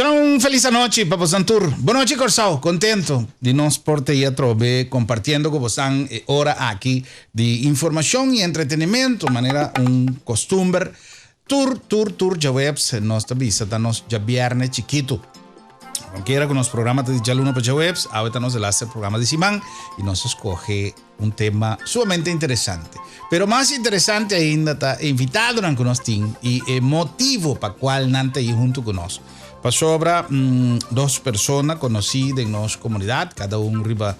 Será un feliz noche, Papa Santur. Boa noite, Corsao. Contento de nos porte y trove compartiendo con vos hora aquí de información y entretenimiento, manera un costumbre. Tour, ya webs, nos visita, nos ya viernes chiquito. Cualquiera con los programas de Jaluno para webs, ahorita nos hace el programa de Simán y nos escoge un tema sumamente interesante. Pero más interesante ainda está invitado con nos y motivo para cual nante y junto con nosotros. Pasó obra dos personas conocidas en nuestra comunidad, cada uno arriba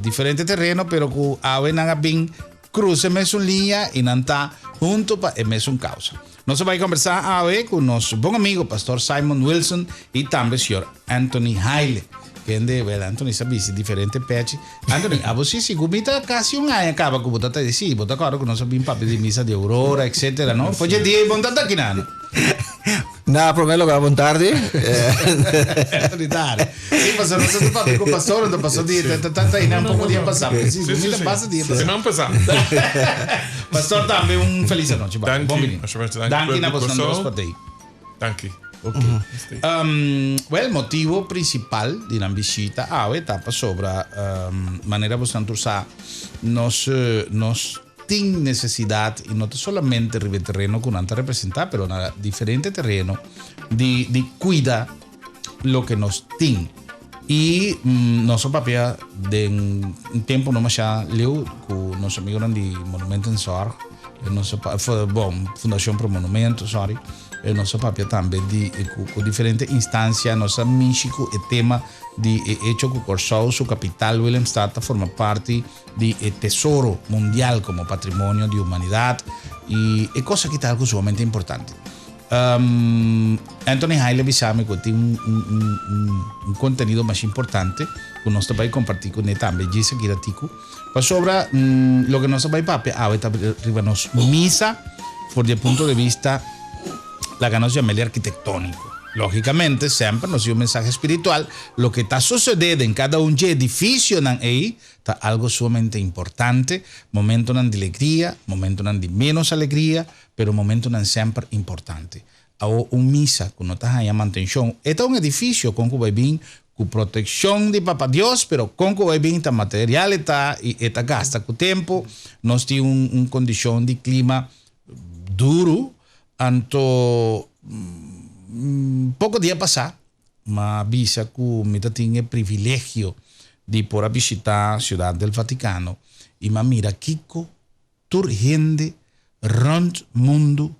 diferente terreno, pero que ahora bien cruce en línea y nanta junto para un causa. Nos va a conversar hoy con nuestro buen amigo, Pastor Simon Wilson, y también el señor Anthony Haile. Que de Anthony sabe si diferente peche. Anthony, a vos sí, gumita casi un año acaba con botata de sí, botata claro que no sabía papel de misa de Aurora, etcétera, ¿no? Pues ya día botata aquí nada. Nada, prometo que va a buen tarde. Sí, pastor, no sé tu papel con pastor, no pasó día, un poco día pasado. Sí, pasa día pasado. Semana pasada. Pastor, también un feliz noche. Danke. Danke na pastor dos para ti. Danke. Okay. El motivo principal de la visita a etapa sobre manera bastante usada nos tiene necesidad y no solamente el terreno que antes representar, pero en diferentes terrenos de cuidar lo que nos tiene. Y nuestro papel de un tiempo no más ya leo con nuestros amigos de Monumento en Sor, Fundación Pro Monumento, sorry. Nosso papel também com diferentes instâncias, nossa México é tema de hecho que o Corsao, sua capital, Wilhelmstad, forma parte do Tesouro Mundial como Patrimônio de Humanidade e é coisa que está algo sumamente importante. Anthony Haile avisame que tem um conteúdo mais importante que nós vai compartilhar com ele também, diz aqui artigo, para sobre o que nós vai papel, está arriba nos misa, por de ponto de vista la que nos llama el arquitectónico. Lógicamente, siempre nos dio un mensaje espiritual. Lo que está sucediendo en cada un edificio ahí está algo sumamente importante. Momento de alegría, momento de menos alegría, pero momento siempre importante. Ahora, un misa que no está ahí mantención. Este es un edificio con que con protección de Papá Dios, pero con que está material y está gasta con tiempo. Nos tiene una condición de clima duro. Anto poco día pasado, me avisa que me tiene el privilegio de poder visitar la Ciudad del Vaticano y me mira Kiko, tur gente rond mundo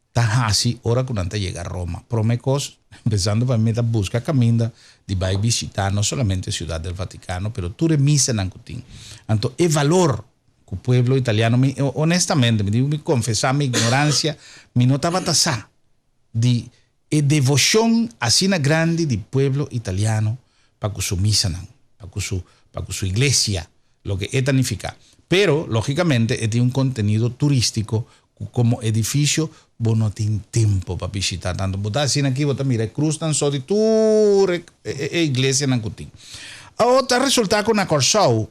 está así ahora que antes llega a Roma. Promecos, empezando para mí a buscar camino de ir visitar no solamente la Ciudad del Vaticano, pero tur misa en Ancutín. Anto el valor el pueblo italiano, honestamente, me confesar mi ignorancia, me notaba tasar de devoción así grande del pueblo italiano para su misa, para su iglesia, lo que es significa. Pero, lógicamente, tiene un contenido turístico como edificio, vos no tienes tiempo para visitar tanto. Vos estás así aquí, vos estás, mira, cruz tan solo de tu iglesia en Ancutín. Ahora resulta que una Corsao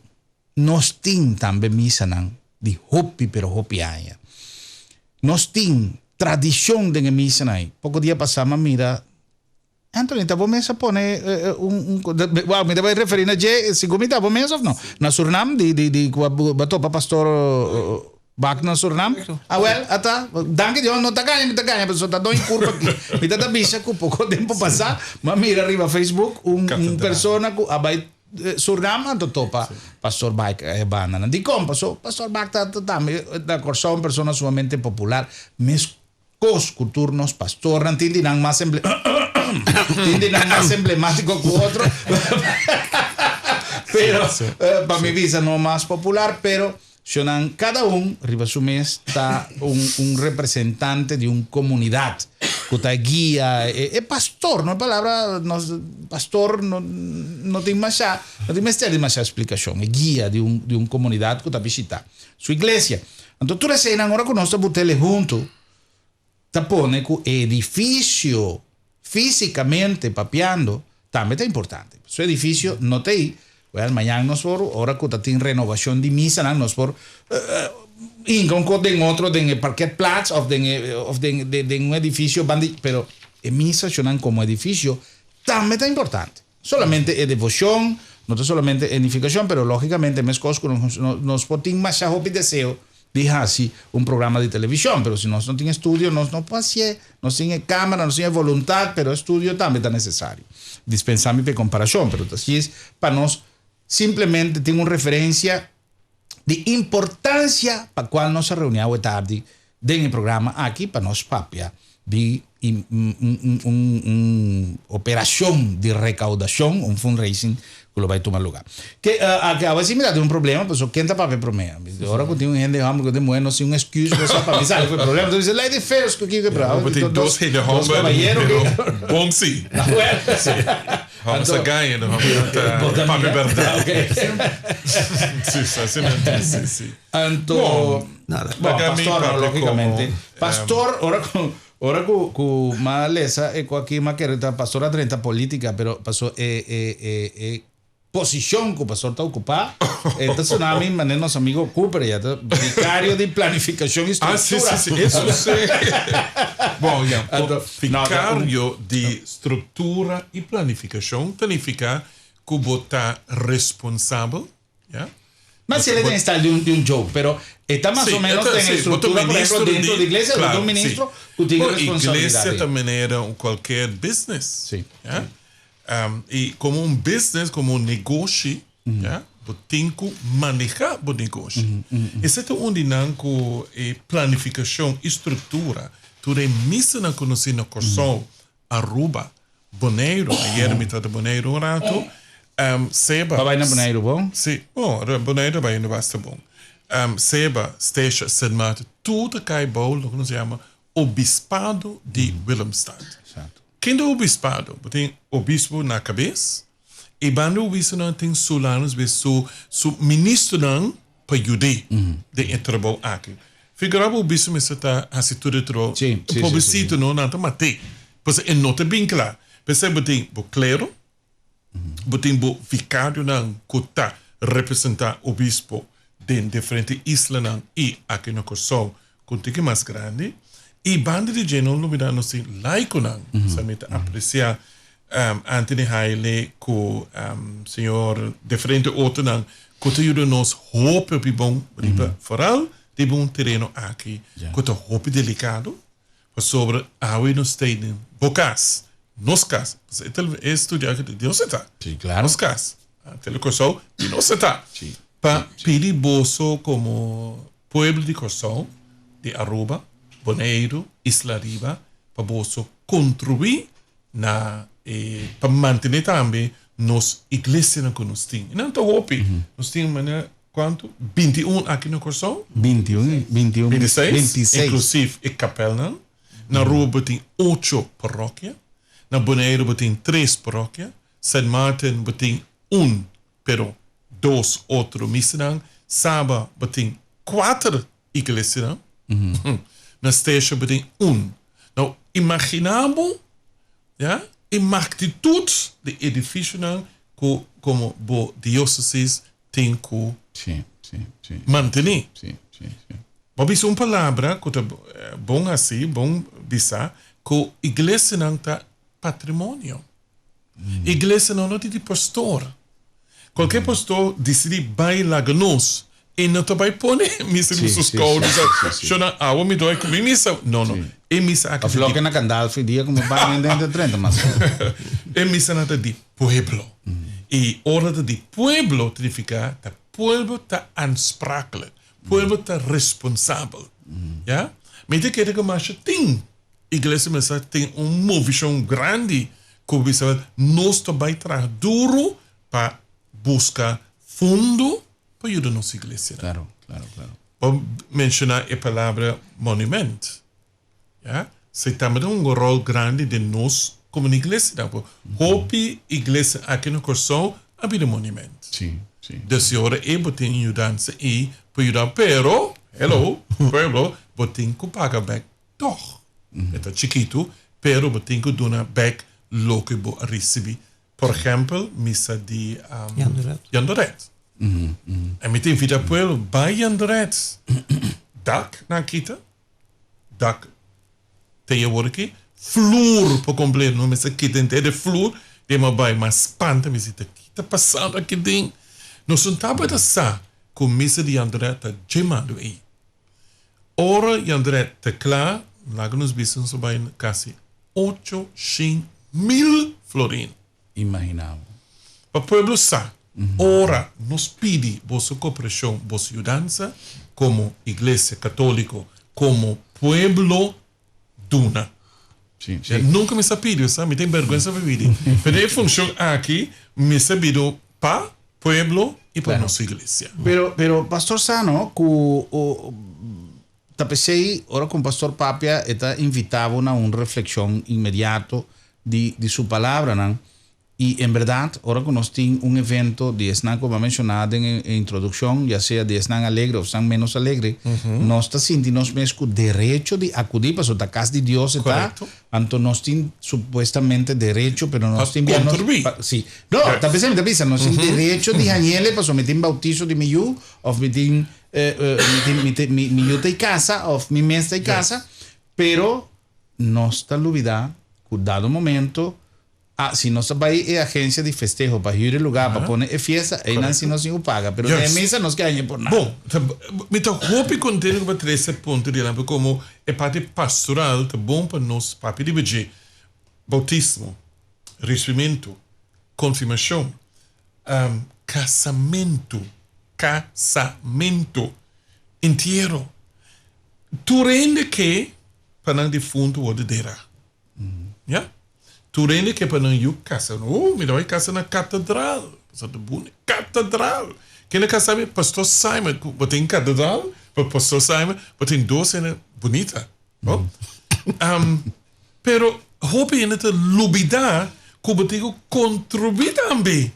nos tin también misa de hopi, pero hopi haya. Nos tin tradición de misa ahí. Poco día pasamos, mira, Anthony, ¿te vos a poner wow, me voy a referir a je, si comita vos mesa no, na Surinam de bato pa pastor Bak na Surinam. Well, ata, danke Dios, no te caña, pero está doy curva aquí. Me está visa que poco tiempo pasar, ma mira arriba Facebook un persona que abai Surinam anto topa Pastor Bike banana. Di compa Pastor Bike también da Corsao una persona sumamente popular. Mes culturnos pastor tindinan más emblemático que otro. Pero para mi visa no más popular, pero cada uno arriba su mes está un representante de una comunidad que está guía, pastor, no palabra, pastor no tiene más explicación, es guía de una comunidad que está visitando su iglesia. Entonces tú recién ahora con nosotros buteles juntos, te pone que el edificio físicamente papeando también es importante. Su edificio no te mañana nos por ahora que está en renovación de misa nos por en otro en el parquetplatz o de un edificio pero en misa suenan como edificio también es importante. Solamente es devoción, no es solamente edificación, pero lógicamente más cosas que nos podemos más deseo de así un programa de televisión, pero si no tiene estudio, no puede no tiene cámara, no tiene voluntad, pero estudio también es necesario. Dispensable de comparación, pero así es para nos simplemente tengo una referencia de importancia para cual nos reunimos tarde en el programa aquí para nos papia de operación de recaudación, un fundraising que lo va a tomar lugar. Que a veces mira, tem problema, pues quem tá papel pro meio. Agora que tem gente que tem bueno, assim um excuse para mim, sabe, foi problema, então diz lá de feios que é para. Tem dois de homem, bom sim. Vamos a ganhar, vamos a papel verdade. Sim, sim. Então, nada. Pastor, lógicamente. Pastor, ora com maleza é com aqui uma querida pastora 30 política, pero passou posição que o pastor está ocupado. Então, tsunami, mané, nosso amigo Cooper, já está vicario de planificação e estrutura. Sim, isso sei. Bom, vicario de estrutura e planificação significa que você está responsável, Mas ele tem estado de um jogo, pero está mais ou menos em estrutura, por exemplo, dentro da igreja, claro, do ministro, que tem responsabilidade. A igreja também era qualquer business. Sim. E como um business, como um negócio, você tem que manejar o negócio. Esse é onde não é planificação, estrutura. Tu é missa na conhecer na Corsol, Aruba, Bonaire, a ermita de Bonaire, um rato. Seba. Vai na Bonaire, bom? Sim, bom, Bonaire vai no basta bom. Seba, Stecha, Sedmat, tudo cai bom, o que nos chama Obispado de Willemstad. Quem é o Obispado? Tem o bispo na cabeça, e bando o bispo não tem solanos, o ministro não para judeu de trabalho aqui. Figurava o bispo, mas está assim tudo trabalho. O pobrecito não está matei. Pois é nota bem claro. Percebe, tem o clero, tem o vicário não que está representar o bispo de diferentes islas e aqui no Kosovo, que é mais grande. E banda de gente não me assim laico não, sabe, apreciar Anthony Haile com senhor de frente outro não, que ajuda nos roupa de bom, foral de bom terreno aqui, que é roupa delicado, sobre a água nos tem bocas, nos cas, é estudar que Deus está, claro, nos cas, até o Kosovo e nos está, para perigoso como pueblo de Kosovo, de Aruba, Bonaire, Isla Riba, para você contribuir para manter também nos igrejas que nós temos. Não estou roupa. Nós temos quanto? 21 aqui no Kosovo? 26. Inclusive a capela. Na Aruba tem 8 paróquias. Na Bonaire tem 3 paróquias. San Martin tem 1, pero 2 outros missas. Saba tem 4 igrejas. Na Stecha tem 1. Então, imaginamos a magnitude do edifício como a diocese tem que manter. Mas uma palavra que é bom assim, bom bisa, que a igreja não está patrimônio. A igreja não tem de pastor. Qualquer pastor decide bailar nós. E não te vai pôr missa nos seus caudos. Chama água me dói comigo missa. Não. É missa aqui. A floca na candal foi dia como vai dentro de 30, mas é missa nada de pueblo. E hora de pueblo significa que pueblo está aansprakelijk. Pueblo está responsável. Ja? Mas de que mais tem igreja mas tem visão grande que nós também traz duro para buscar fundo para ajudar a nossa igreja. Claro. Vou mencionar a palavra monumento. Se também rol grande de nós como igreja. Hope igreja aqui no Kosovo havia monumento. Sim. Da senhora tem ajudança e para ajudar, pero, pueblo, tem que pagar back doch. É chiquito, pero tem que dar back lo que recebi. Por exemplo, missa de Jandoret. E me tem vida pueblo, vai Jandoret. Dak na kita. Dak tem agora aqui. Flor por completo, não me sei que tem de flor. Tema vai, mas espanta, me diz, o que está passando aqui dentro? Nós não estamos a sa, com missa de André está gemando aí. Ora, André está claro, lá que nos bisons vai quase 800.000 florins. Imaginava. Para o povo sa, ora, nos pede vossa cooperação, vossa ajudança, como igreja católica, como pueblo duna. Sim, Eu nunca me pediu, sabe? Me tem vergonha de pedir. Mas a função aqui, me pediu para pueblo e para nossa igreja. Pero Pastor Sano, tapecei, ora com o Pastor Papia, está invitado a uma reflexão imediata de sua palavra, não? Y en verdad, ahora que nos tiene un evento de Esnan, como mencionado en introducción, ya sea de Esnan alegre o Esnan menos alegre, nos está sintiendo con derecho de acudir, pues la casa de Dios está, tanto nos tiene supuestamente derecho, pero nos tiene sí. No, tal vez nos tiene derecho de añele, pues meter bautizo de mi yu, o meter mi yu de casa, o mi mes de casa, pero no está olvidado, dado momento. Si no se va a ir a agencia de festejo para ir al lugar, para poner fiesta, ahí no se nos paga, pero de mesa no es que haya por nada. Bom, me estou muito contente com esse ponto de lembra como é parte pastoral, tá bom para nós, para pedir bautismo, recebimento, confirmação, casamento, inteiro. Tu rende que para não defunto o deira, yeah? Tu rende que para não ir casa, me dá uma casa na catedral, catedral. Quem não quer saber, Pastor Simon, tem catedral, Pastor Simon, tem duas cenas bonitas, pero hope ainda te lubida, como digo, contribuir também.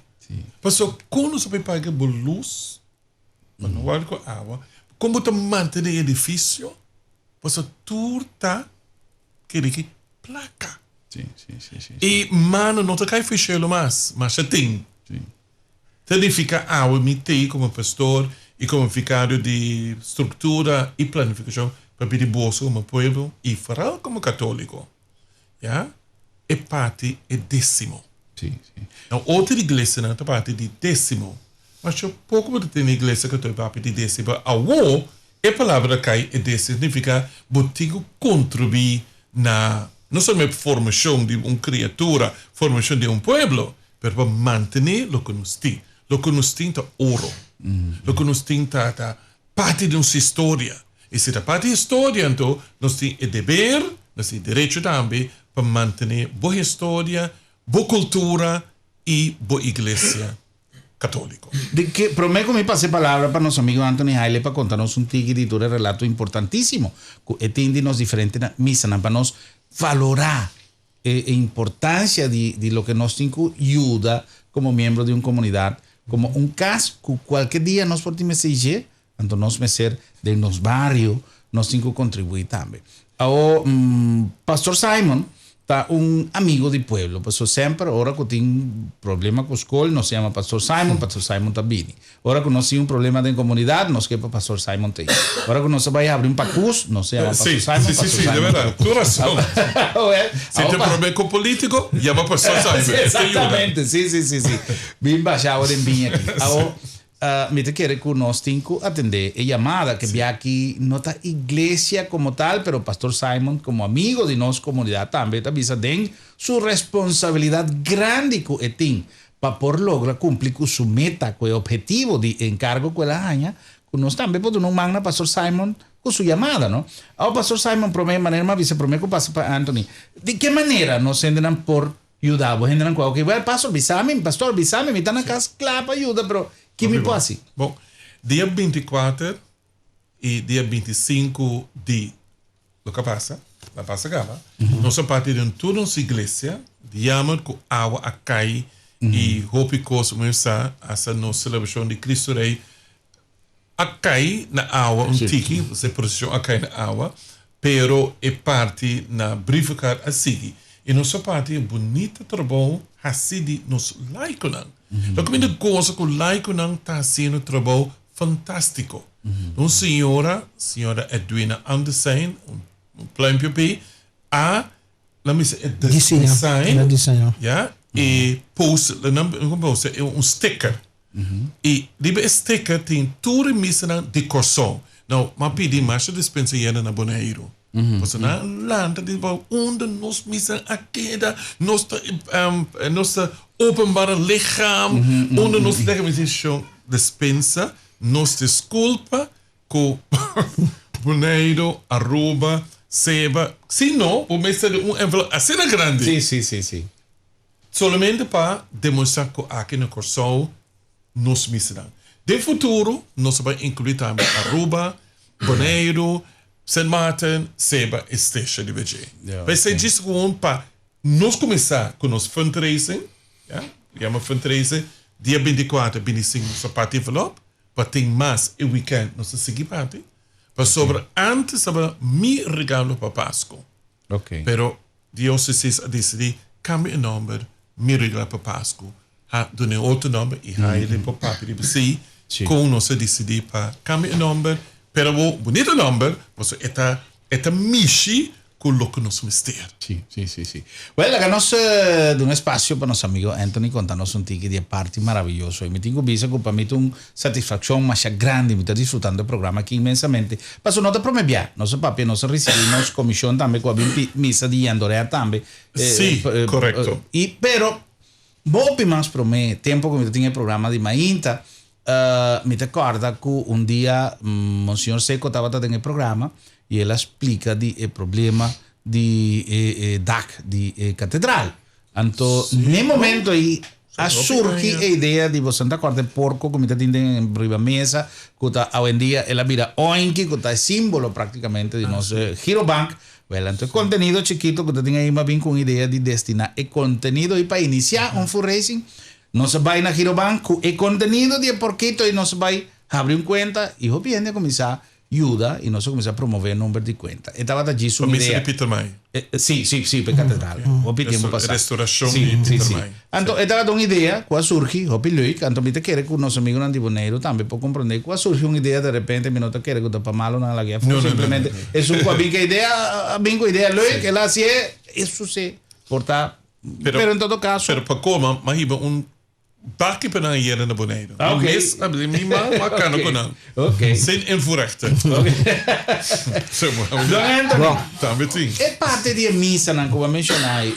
Pastor, quando você vai pagar por luz, quando vai com água, como te manter o edifício, Pastor, tu tá querendo placa. Sí. E, mano, não te cai fechelo mais, mas já tem. Significa, eu me tenho como pastor e como vicário de estrutura e planificação para pedir bolsa como povo e faral como católico. Yeah? É parte é décimo. Sim. Então, outra igreja não é parte de décimo. Mas eu pouco de ter na igreja que eu parte de décimo. A palavra cai é décimo, significa botigo contribuir na não somente formação de uma criatura, formação de um povo, mas para manter o que nos tem. O que nos tem é ouro. O que nos tem é parte de nossa história. E se é parte da história, então, nós temos o dever, nós temos o direito também, para manter boa história, boa cultura e boa igreja católica. Prometo me pasé palabra para nuestro amigo Anthony Haile para contarnos un tigre de un relato importantísimo. Entendinos diferentes misas para nos valorar la importancia de lo que nos ayuda como miembro de una comunidad, como un caso que cualquier día nos podemos seguir, entonces nos meser de los barrios, nos contribuir también. Ahora, Pastor Simon está un amigo del pueblo, pues siempre, ahora que tiene un problema con escuela, nos llama Pastor Simon Tabini. Ahora que nos tiene un problema de comunidad, nos quepa Pastor Simon Tabini. Ahora que nos va a abrir un pacus, nos llama Pastor Simon. Sí, de verdad, tu razón. Si te problema con político, llama Pastor Simon. Exactamente, sí. Bien bajado en Viña aquí. Ahora, me te quiere que nos tengo atender a llamada que vi aquí, no está iglesia como tal, pero Pastor Simon como amigo de nuestra comunidad también den su responsabilidad grande que tiene para por lograr cumplir con su meta, con el objetivo de encargo que la aña, que nos también podemos magna Pastor Simon con su llamada, ¿no? Ahora Pastor Simon promete manera más vice promete que pasa para Anthony. ¿De qué manera nos sentirán por ayudar? Vos generan que bueno, pastor, avisame, me están acá, claro, ayuda, pero que me pode assim? Bom, dia 24 e dia 25 de lo que passa, la passa gama, nós partimos de toda nossa igreja, diamos com água a cair e hope que começar essa nossa celebração de Cristo Rei a cair na água, tiki, você procissão a cair na água, pero é parte na brificar a seguir. E nossa parte é bonita trabalho, assim de nos laiconan. Então, como coisa que o laiconan está fazendo trabalho fantástico. Uma senhora Edwina Andersen, plein PP, a la missa design, diseño. ja, e post, não post, é um sticker. E libe sticker tem tudo missa de corção. Não, mas pedi mais dispensa iena na boneiro. Você na landa de onde nós missa a queda, nossa openbare lichaam, onde nós legamos isso dispensa, nos desculpa com boneiro, arroba, seba. Se não, o mestre de envelope assim grande. Sim. Solamente para demonstrar que aqui no corção nos missarão. De futuro, nós vamos incluir também arroba, boneiro, St. Martin, seba e Station de VG. Vai ser disso para nós começar com os fundraising, chama fundraising, dia 24, 25, nossa parte envelope, para ter mais e weekend, nossa seguir parte, para sobre antes, sobre me regalo para Páscoa. Pero diocese a decidir, cambia o número, me regalo para Páscoa, dona outro número e ele para papi de você, com nós decidir para cambiar o número, pero o bonito número, você é mishi con lo que nos misterios. Sí. Bueno, que nos de un espacio para nuestro amigo Anthony contarnos un ticket de parte maravilloso. Y me tengo visa que para mí es una satisfacción más grande. Me estoy disfrutando del programa aquí inmensamente. Paso no te prometía, no sé papi, no sé recibimos comisión también con misa de Andorea también. Sí, correcto. Pero vos más promete tiempo que me tenía el programa de Mainta. Me te acorda que un día Monsignor Seco estaba en el programa e ela explica o problema de DAC, de catedral. Então, no momento aí, surge a ideia de você estar com o porco, como está tendo em primeira mesa, que está, hoje em dia, ela vira oinki, que está símbolo praticamente de nosso Girobank. Well, então, conteúdo chiquito que tem aí, mas bem com a ideia de destinar o conteúdo aí para iniciar fundraising. Nós vai na Girobank com o conteúdo de porquito e nós vai abrir conta e o cliente começar aiuta e nós começamos a promover o número de conta. E estava da gisso un'idea. Come Peter May. Sì, per cattedrale. Restaurazione di Peter May. Anto, e dava un'idea, qua surge, hopi lui, anto mi te chiede con nostro amico Nandi Bonero, también può comprendere, qua surge un'idea de repente, mi nota chiede che da pa malo nella guia, simplemente, è su qua bingo idea, lui che la si è, isso se porta, però in todo caso. Pero pa come, ma iba un Baki per een jaar in de beneden. Oké. Mis, maar kan ook aan. Oké. Zijn invoerrechten. Zo maar. Dan weet je. E parte di missa, come menzionai,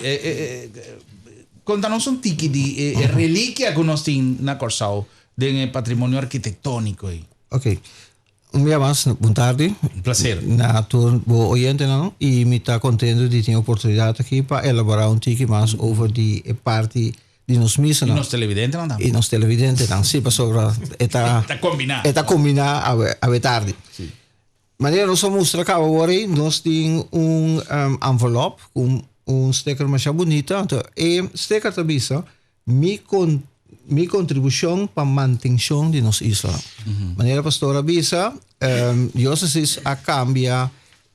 contanos un tiki di reliquia che noi stiamo in Corsao, del patrimonio architettonico. Ok. Un dia mais, boa tarde. Un piacere. Na tour bo oyente não e me está contente de ter a oportunidade aqui para elaborar um tiki mais over die parte di nos missa não. E nos televidente não dá. E nos televidente não, sim, para sobre está combinado. Está combinado a tarde. Sim. Maneira nós mostra cá agora, nós temos envelope com sticker mais bonita, então e sticker também mi contribuição para a manutenção de nossa isla. Maneira pastora Bisa, diocese a cambia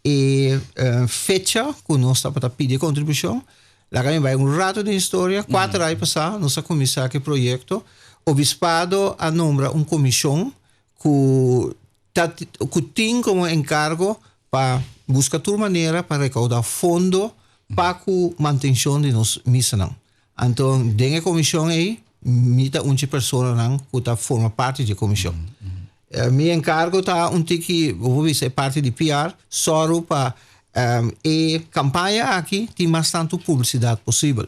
e fecha que nós está para pedir contribuição. Lá vai rato de história, 4 anos passados, nós começamos aquele projeto. O bispado a nombra comissão que tem como encargo para buscar toda maneira para recaudar fundo para a manutenção de nossa missão. Então, dentro da comissão aí, muita pessoa que forma parte da comissão. Meu encargo está vou dizer, parte de PR, só para e campanha aqui tem bastante publicidade possível.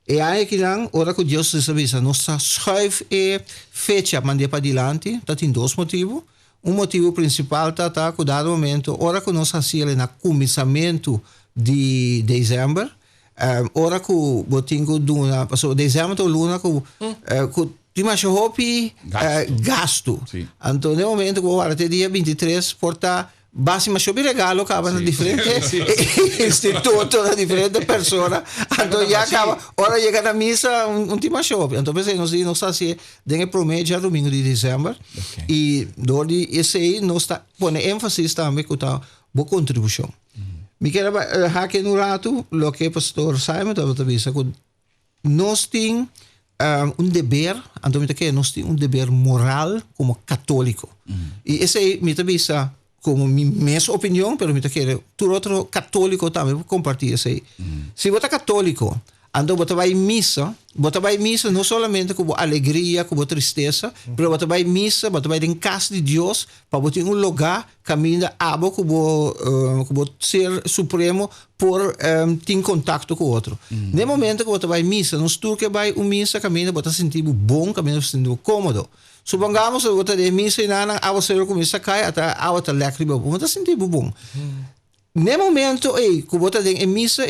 E aí que não, ora que Deus se sabe, nós schuive e fecha mandar para diante, tem 2 motivos. Motivo principal está que dado momento, ora que nós fazemos no começamento de dezembro, ora que eu tenho duna, passou dezembro ou luna que tem mais gasto. Então, no momento que eu até dia 23 porta basta mas eu regalo acaba na diferente instituto na diferente pessoa então já acaba hora chega na missa tema show então pensei nós assim tem prometo já domingo de dezembro e dori esse aí nós tá põe ênfase também com a boa contribuição me quero aqui no rato lo que pastor Simon estava dizendo que nós tem dever então me que nós tem dever moral como católico e esse aí me está como minha opinião, pero me quero, tu outro católico também compartilha isso aí. Se você é católico, Então, você vai missa não somente com alegria, com tristeza, mas você vai missa, você vai em casa de Deus, para você ter um lugar, caminho água com o ser supremo, por ter contato com o outro. No momento que você vai missa, não estou que vai missa, caminho, você sentir bom, caminho, você sentir cômodo. Supongamos que você tem missa e nada, a você começa a cair, até a outra lágrima, você sentir bom. No momento que você tem missa,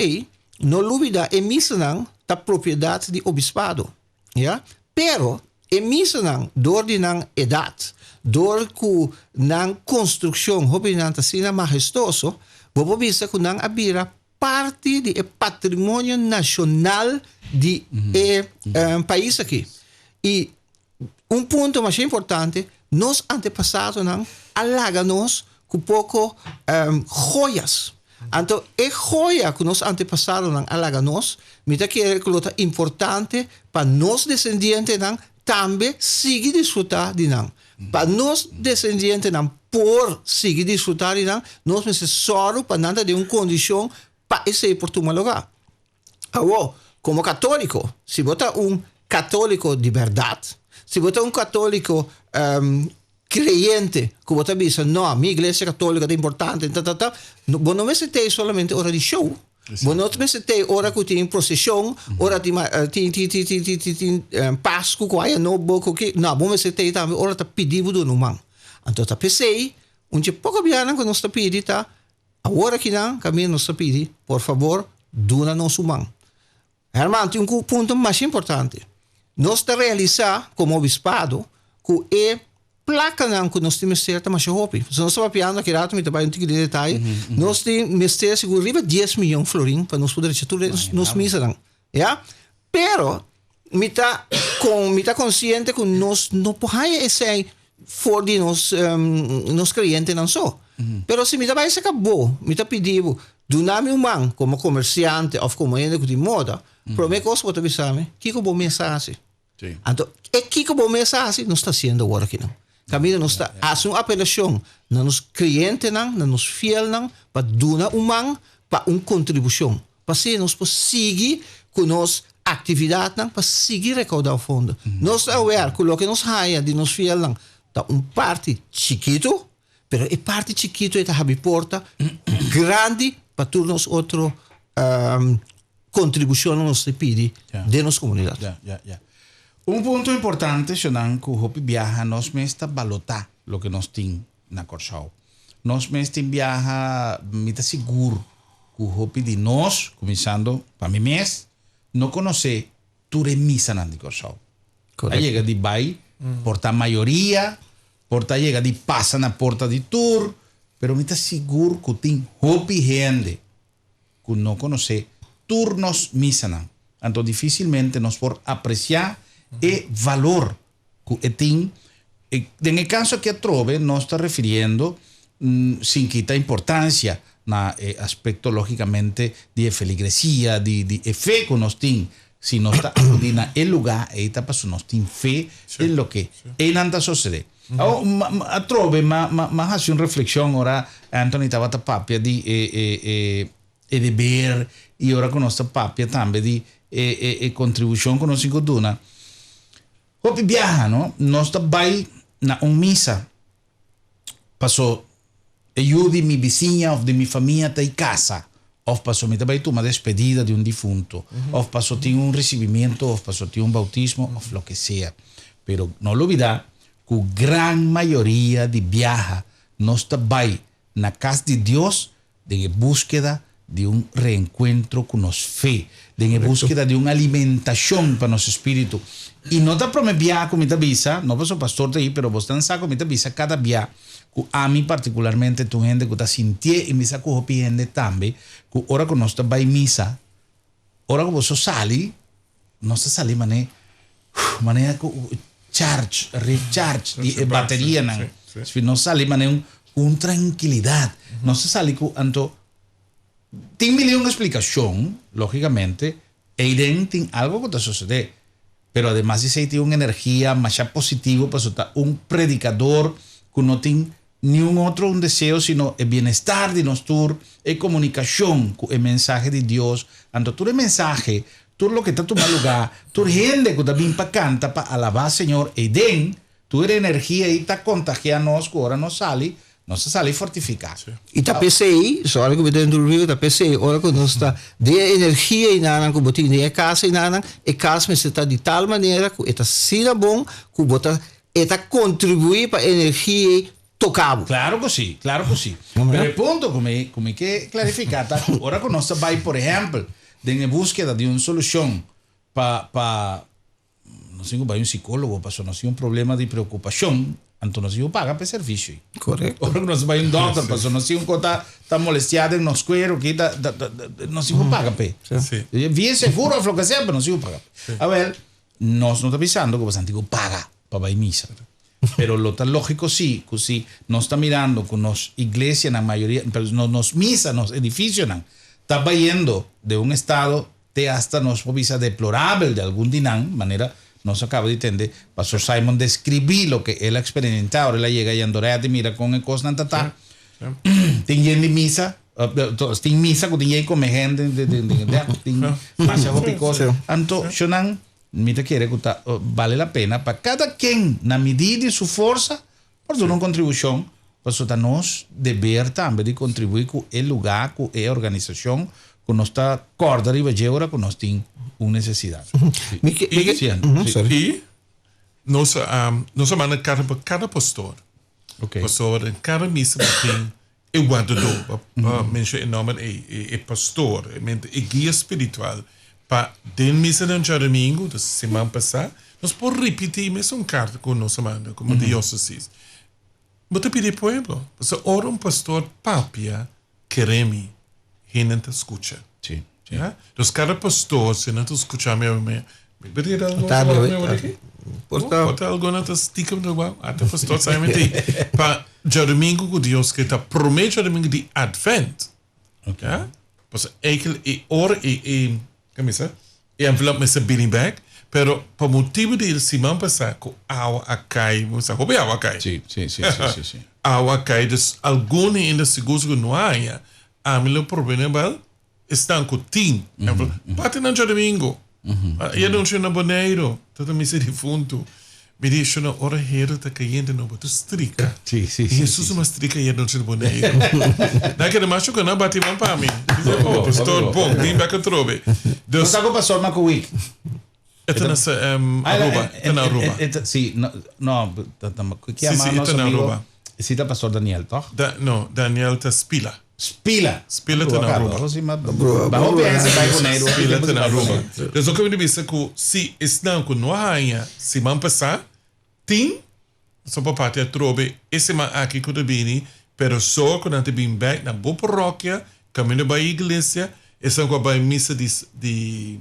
não dúvida, a missa não da propriedade de obispado, ja? Pero a missa não, dor de não idade, dor que não construção, hobby não assim majestoso, vou ver que não abira parte do patrimônio nacional de país aqui. E ponto mais importante, nos antepassados não alaga-nos com pouco joias. Então, a joia que nos antepassados não alaga-nos, mita que é importante para nós descendentes não também seguir desfrutar de não. Para nós descendentes não por seguir desfrutar de não, nós necessitamos para nada de uma condição para esse por tomar lugar. Agora, como católico, se você é católico de verdade, se você é católico creyente, que você diz, não, a minha igreja católica é importante, você não necessita solamente hora de show. Você não necessita hora que tem procissão, hora de Páscoa, que aí não você necessita também hora de pedir do humano. Então, eu pensei, pouco biana que nós pedimos, agora que não, caminho nós pedimos, por favor, dona-nos humano. Hermano, tem um ponto mais importante. Nós realizar como obispado que é placa não que nós temos certa mas hope. Se nós estamos piando que rato me trabalho um tique de detalhe, nós temos ter seguro 10 milhões florim para nós poder tudo nos misa não. Ja? Pero me tá consciente que nós não podemos esse for de nos clientes não só. Pero se me tá vai se acabou, me tá pedindo donar-me humano como comerciante ou como ainda de moda, prometo que você sabe que bom mensagem. Então, que bom mensagem não está sendo agora aqui não. Camilo não está fazendo uma apelação nos clientes não, nos fiéis não, para donar humano para uma contribuição, para ser nós seguir com nossa atividade não, para seguir recaudar o fundo. Nós aware que o que nos raia de nos fiéis não, tá parte chiquito, pero a parte chiquito é a porta grande para todos outros contribuição nos pede de nossa comunidade. Ponto importante, Shonan, que o viaja, nós mesmo balotar o que nós temos na Corchao. Nós mesmo viaja, me está seguro que o de nós, começando para mim mesmo, não conhecer tudo em missa na Corchao. Aí chega de vai, porta a maioria, porta chega de passa na porta de tour, pero me está seguro que tem gente que não conhece turnos missa na. Então, dificilmente nós por apreciar e valor que tem. No caso que trove, nós está referindo sem quitar importância na aspecto logicamente de feligresia, de fé que nós temos. Se nós está acudindo no lugar, está para nós temos fé em lo que não sucede. A trove, mas hace uma reflexão ora Anthony estava a papia de dever e ora que nós está papia também de contribuição que nós encontramos. Hopi viaja, no? Nós vai na missa. Passou eu de minha vizinha ou de minha família até casa. Ou passou me vai uma despedida de defunto. Ou passou tinha recebimento, ou passou tinha bautismo, ou o que seja. Pero não olvidar que a grande maioria de viaja nós vai na casa de Deus de búsqueda de reencontro com nossa fé, de búsqueda de alimentação para nosso espírito. E não está para me viajar como te avisa, não para o pastor de aí, pero você não sabe como te avisa cada viaje, que a mim particularmente, tu gente que está sentindo e me sabe que o gente também, que hora que nós vai missa, hora que você sai, nós sai maneira recharge de bateria, não. Nós sai maneira com tranquilidade. Nós sai com anto tem milhão de explicação, logicamente, e tem algo que está sucedendo. Pero además dice que tiene una energía más positiva para soltar un predicador que no tiene ni un otro un deseo sino el bienestar de nosotros, el comunicación con el mensaje de Dios. Cuando tú el mensaje tú lo que está tu mal lugar, tu gente que está bien para canta, para alabar Señor, y den, tu eres energía y está contagiando, que ahora no se sale fortificado. Sí. E tá PCI, só hora que eu dentro do Rio, tá PCI, hora que nós está de energia e nada, que botar de casa e nada, e casa mas está de tal maneira que está sina bom, que botar está contribuir para a energia tocável. Claro que sí. Pero el punto, como hay que clarificar, ahora que nós vai, por ejemplo, en búsqueda de una solución para no sé, vai un psicólogo, para solucionar un problema de preocupación, entonces no paga para servicio. Correcto. Ahora que nós vai un doctor, para solucionar un cosa está molestiado en los cueros, que no se paga para. Sí. Bien seguro, lo que sea, pero no se paga. Sí. A ver, nós não está avisando que o antigo paga para ir a misa. Pero lo tan lógico sí, que sí, nos está mirando con nos iglesias, la mayoría, pero nos misa, nos edificios, está yendo de un estado de hasta nos visa deplorable de algún dinán, manera, nos acaba de entender, Pastor Simon describí lo que él ha experimentado, él llega y andorrea de mira con el cosnan tata, tiene misa, tiene misa, que tiene come gente, tiene más cosas, anto, shonan, mira quiere que vale la pena para cada quien, na medida de su fuerza, por una contribución, pues nos deber también de contribuir con el lugar, con la organización, con nuestra corda de ahora con nos tiene una necesidad. Y nos manda cada pastor. Pastor en cada misa tem o guardador, mention em nome e pastor, e guia espiritual. Para den misa de domingo, da semana passada, nós podemos repetir mesmo carta com nossa manda, como diócesis. Mas eu pedi pueblo, porque ora pastor papia queremos gente te escucha. Sí. ¿Ya? Entonces cada pastor, si no te escucha, me pedir algo. Porta alguna te estica de igual, até pastor sai mentir. Para domingo com Deus que está promete domingo de Advent. Ja? Pues eigenlijk ora e camisa e envelope met zijn billing bag, pero por motivo de semana passada com água a cai, vamos a comer água a cai. Sí. Água a cai, dus alguns ainda seguros que não há, a meu problema é estão com tim. Bate no domingo. E não tinha boneiro, todo me se defunto. Me diz, na hora hera tá caindo no boto strica. Sim. Jesus uma strica e não tinha boneiro. Naquele macho que não bate mais para mim. Oh, pastor, bom, vem back a trobe. Não tá com pastor Macuic. Esta nessa Aruba, está na Aruba. Sim, não, que é mais nosso amigo. Sim, tá pastor Daniel, toch? Não, Daniel tá Spila. Spila está na Aruba. Vamos ver esse vai boneiro. Spila está na Aruba. Então, o que eu me disse é que se estão com não há semana passada, tem só para parte a trobe esse aqui que eu vim, pero só quando eu vim back na boa paróquia, caminho para a igreja, estão com a missa de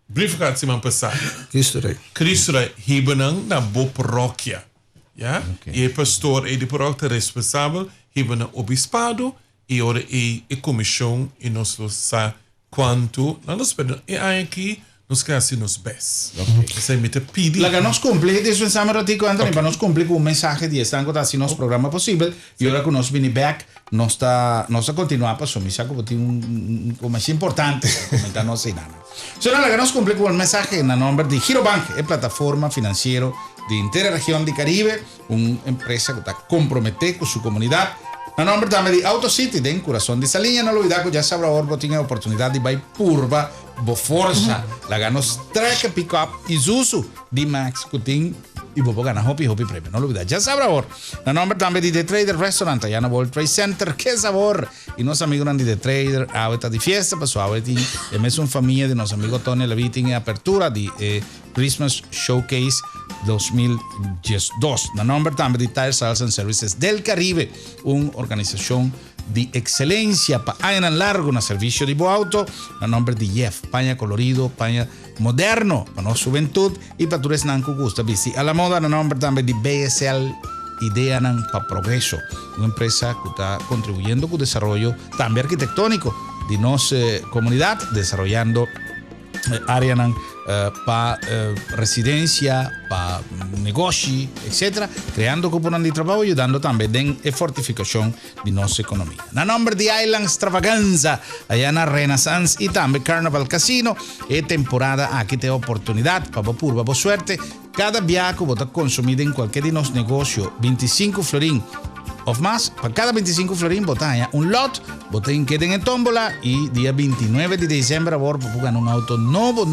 briefcard semana passada. Cristo Rei, hibenang na boa paróquia. Ja? E o pastor e de paróquia responsável, hibenang obispado, e ora e comissão, e nós sa quanto, nós pedimos, e aqui, nos casi nos ves. Se me te pide. La que nos cumple, eso pensamos ratico, Anthony, para nos cumplir con un mensaje de esta así nos programa posible, y ahora que nos viene back, nos está continuar, pues, mi saco, porque tiene un más importante, comentarnos y nada. Solo la que nos cumple con el mensaje en el nombre de Girobank, es plataforma financiera de interregión de Caribe, una empresa que está comprometida con su comunidad. No nombre también de AutoCity, de corazón de esa línea, no lo olvidar que ya sabrá ahora tiene oportunidad de ir purva, forza, la ganos track pick-up Isuzu D-Max, Kutin y bobo gana hopi premio, no lo olvidar, ya sabrá ahora. No nombre también de The Trader Restaurant, allá en el World Trade Center, qué sabor. Y nos amigos de The Trader, ahorita de fiesta, pasó ahorita, es una familia de nuestro amigo Tony Leviti en apertura de Christmas Showcase 2012. El nombre también de Tire Sales and Services del Caribe, una organización de excelencia para en largo en el servicio de auto. El nombre de Jeff, paña colorido, paña moderno para nuestra juventud y para todos los que gusta bici a la moda. El nombre también de BSL Idea para Progreso, una empresa que está contribuyendo con el desarrollo también arquitectónico de nuestra comunidad, desarrollando área para residencia, para negocio, etc. Creando cupos de trabajo, ayudando también en la fortificación de nuestra economía. En nombre de Island Extravaganza, allá en Renaissance y también Carnival Casino, es temporada aquí te oportunidad para pura suerte. Cada viaje que vos consumido en cualquier de los negocios, 25 florín o más, para cada 25 florín botáis un lot, botáis queden en tómbola y día 29 de diciembre vos podés ganar un auto nuevo,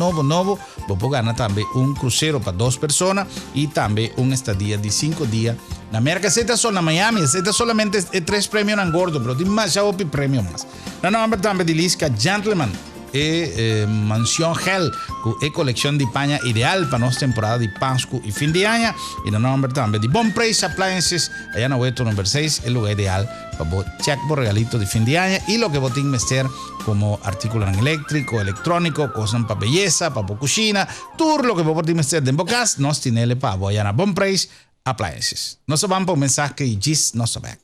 vos podés ganar también un crucero para 2 personas y también un estadía de 5 días. La América Z son en Miami, esta solamente es 3 premios en gordo, pero tiene más premios más. La nombre también de Lisca Gentleman. Mansión Hell, que colección de paña ideal para nuestra temporada de Pascua y fin de año. Y el nombre también de Bon Price Appliances, allá en Hueto número 6, el lugar ideal para check por regalito de fin de año y lo que vos tenés que meter como artículo eléctrico, electrónico, cosas para belleza, para cocina, tour lo que vos tenés que meter de bocas, nos tiene para allá en Bon Price Appliances. No se van por mensaje y gis no se ve.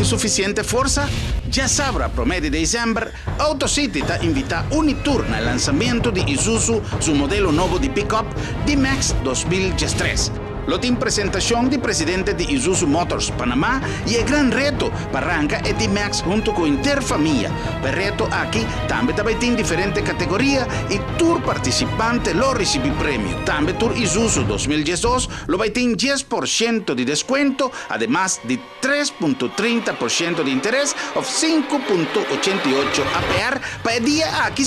Suficiente fuerza? Ya sabrá, promedio de diciembre, AutoCity te invita uniturna al lanzamiento de Isuzu, su modelo nuevo de pickup D-Max 2013. Lo tiene presentación de presidente de Isuzu Motors Panamá y el gran reto para arrancar el D-Max junto con Interfamilia. El reto aquí también tiene diferentes categorías y tour participante lo recibe premio. También Tour Isuzu 2012 lo va a tener 10% de descuento, además de 3.30% de interés o 5.88 APR para el día aquí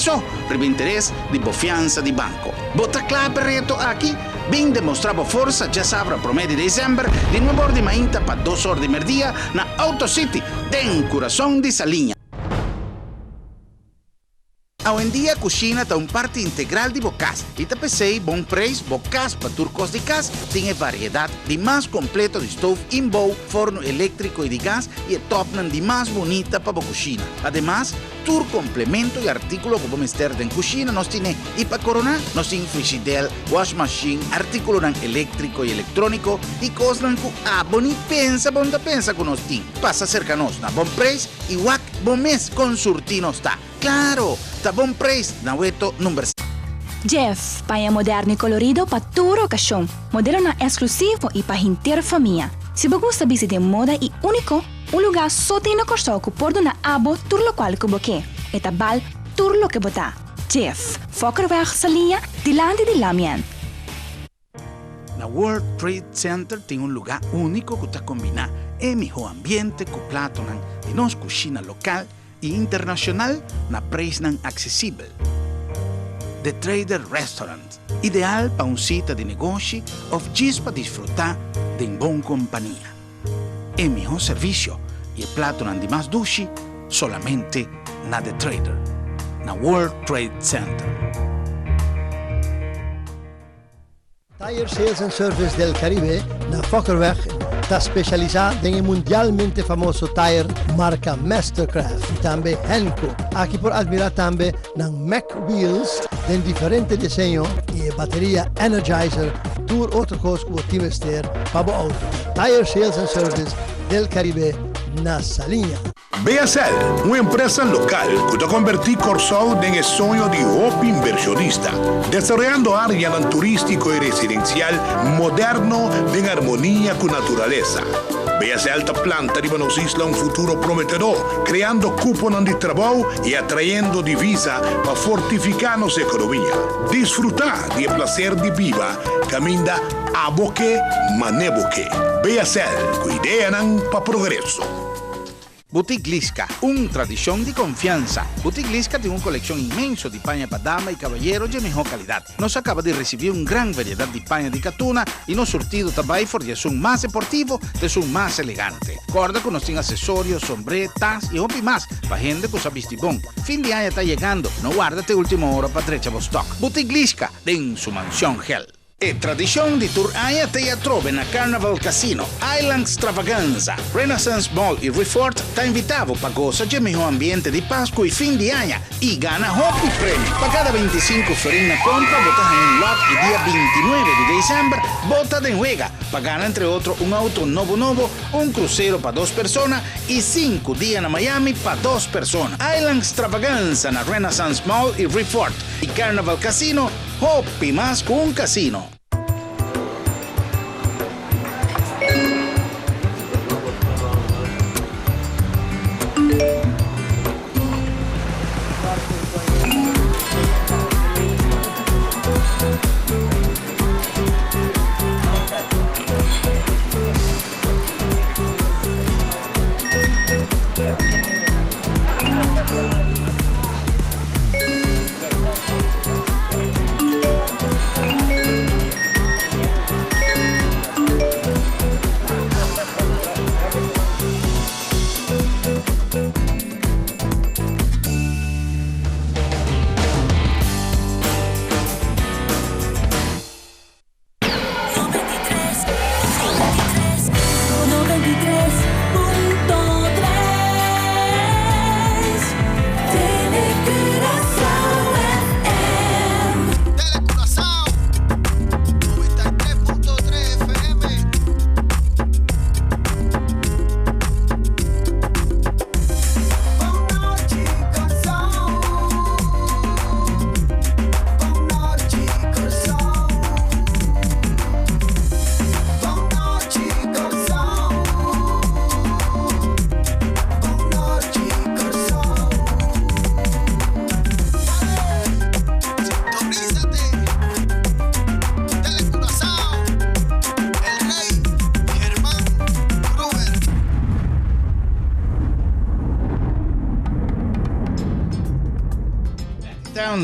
previo interés de confianza de banco. Bota clave reto aquí, bien demostrado fuerza, ya sabrá promedio de diciembre, de 9 horas de mañana para 2 horas de mediodía, na AutoCity, den corazón de Saliña. Hoy en día, cocina está un parte integral de bocas. Y te pensé, Bon Price, bocas para turcos de gas, tiene variedad de más completo de stove in-bow, forno eléctrico y de gas y el top de más bonita para cocina. Además, tour complemento y artículo que podemos meter en cocina nos tiene y para coronar nos tiene Frigidaire, wash machine, artículo eléctrico y electrónico y cosas que boni pensa con nos tiene. Pasa cercanos na Bon Price y wack bon mes con surtino está. Claro, está Bon Price na Hueto número 6. Jeff, paña moderno y colorido para toda ocasión. Modelo na exclusivo y para inteira familia. Si vos gusta visitar moda y único, un lugar só tem na Corsol que pode na abo tur lo qual que boque. Eta bal tur lo que bota. Jeff, Fokkerweg Salia, dilante de Lamien. La World Trade Center tiene un lugar único que te combina el mejor ambiente con platos de nos cocina local y internacional na precio accesible. The Trader Restaurant, ideal para un sitio de negocio o just para disfrutar de una buena compañía. El mejor servicio y el plato de más dulce solamente na The Trader, na World Trade Center. Tire Sales and Service del Caribe, na Fokkerweg, está especializada en el mundialmente famoso tire marca Mastercraft y también Hankook. Aquí por admirar también na Mac Wheels de diferentes diseños y batería Energizer, tour otro cosa que timester para auto. Tire Sales and Service del Caribe, na Salinha. BSL, una empresa local que te convertí Corsol en el sueño de un inversionista, desarrollando áreas turístico y residencial moderno en armonía con naturaleza. BSL te planta de nos isla un futuro prometedor, creando cupos de trabajo y atrayendo divisa para fortificar nuestra economía. Disfrutar del placer de vida, camina a boque, maneboque. BSL, cuidean para progreso. Boutique Lisca, una tradición de confianza. Boutique Lisca tiene una colección inmensa de paña para dama y caballeros de mejor calidad. Nos acaba de recibir una gran variedad de paña de catuna y nos surtido también de son más deportivo, de son más elegante. Recuerda que nos tiene accesorios, sombrero, taz y hopi más para gente que sabe bon. Fin de año está llegando, no guárdate última hora para trecha stock. Boutique Lisca, en su mansión Hell. E tradizione di tour aia te ya trove na Carnival Casino, Island Extravaganza, Renaissance Mall e Resort ta invitavo pa goza de mejor ambiente di Pascua e fin di año y gana hopi premi. Pa cada 25 florin na compra, botas en un lot y día 29 de diciembre, bota de juega. Pa gana entre otros un auto novo, un crucero pa 2 personas y 5 días na Miami pa 2 personas. Island Extravaganza na Renaissance Mall y Resort y Carnival Casino, hopi más que un casino.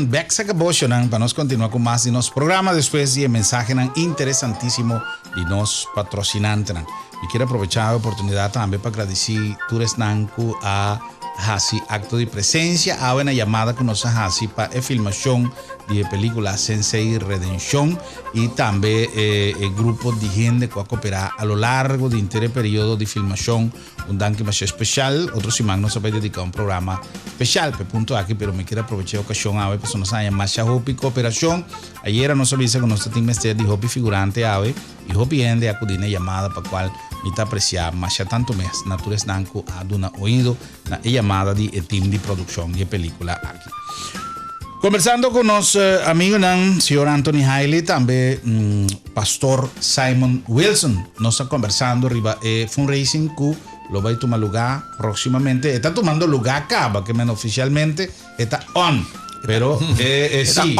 Back se acabou, para nós continuar com mais de nosso programa depois de mensagem interessantíssimo de nosso patrocinante. E quero aproveitar a oportunidade também para agradecer todos a Hasi acto de presencia, ahora una llamada con nossa Hasi para a filmação de película Sensei Redención y también el grupo de gente que va a cooperar a lo largo de este periodo de filmación, un danke más especial. Otros si nos va a dedicar un programa especial, punto aquí, pero me quiero aprovechar la ocasión a ver, pues nos hay más Hopi cooperación. Ayer nos avisa con nuestro team de Hopi figurante ave y Hopi de acudir a llamada para cual me apreciar más tanto mes naturales danco a una oído la llamada de team de producción de película aquí. Conversando con los amigos del señor Anthony Hailey, también pastor Simon Wilson, nos está conversando arriba fundraising que lo va a tomar lugar próximamente. Está tomando lugar acá, que menos oficialmente está on. Pero sí,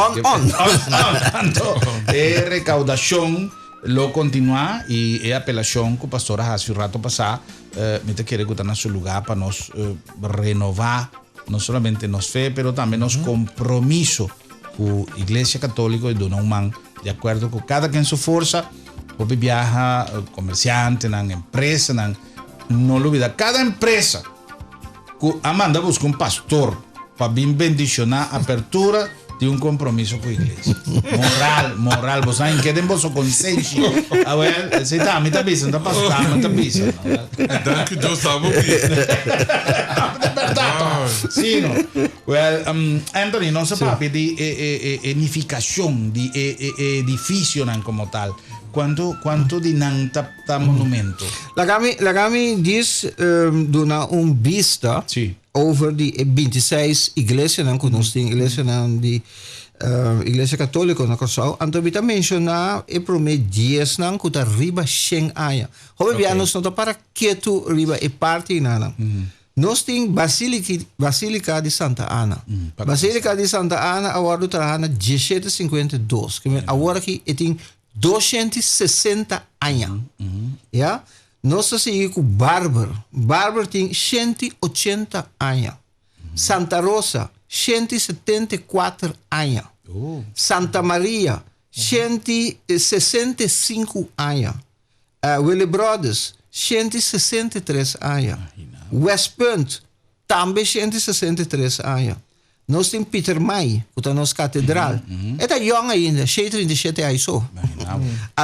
recaudación lo continúa y apelación que pastor hace un rato pasado me te quiere que está en su lugar para nos renovar no solamente nos fe, pero también nos compromiso con la Iglesia Católica y Dona Humán, de acuerdo con cada quien su fuerza, o viaja, comerciante, empresa, no lo olvida, cada empresa que Amanda busca un pastor para bien bendicionar apertura de un compromiso con la iglesia. Moral, vos saben que den vos conciencia. A ver, se está, me está pisando, está pasando, está pisando. Danke, Deus salvo Sì, no. Well, Anthony, non si parla di edificazione, di edificio come tal. Quanto di nanta monumento? La Gami dice dona un vista over die 26 iglesias que nós temos, igreja de Iglesia Católica na Corsau, anto bita menciona e prome 10 nan kuta riba 100 aya. Hobe bia nós não para quieto riba e parte nana. Nós temos Basílica de Santa Ana. Basílica de Santa Ana agora está na 1752. Agora que tem 260 anos. Ja? Nós seguimos com Bárbaro tem 180 anos. Santa Rosa, 174 anos. Santa Maria, 165 anos. Willy Brothers, 163 anos. West Point, também 163 anos. nós temos Peter May, que é nossa catedral. Está jong ainda, 37 anos só.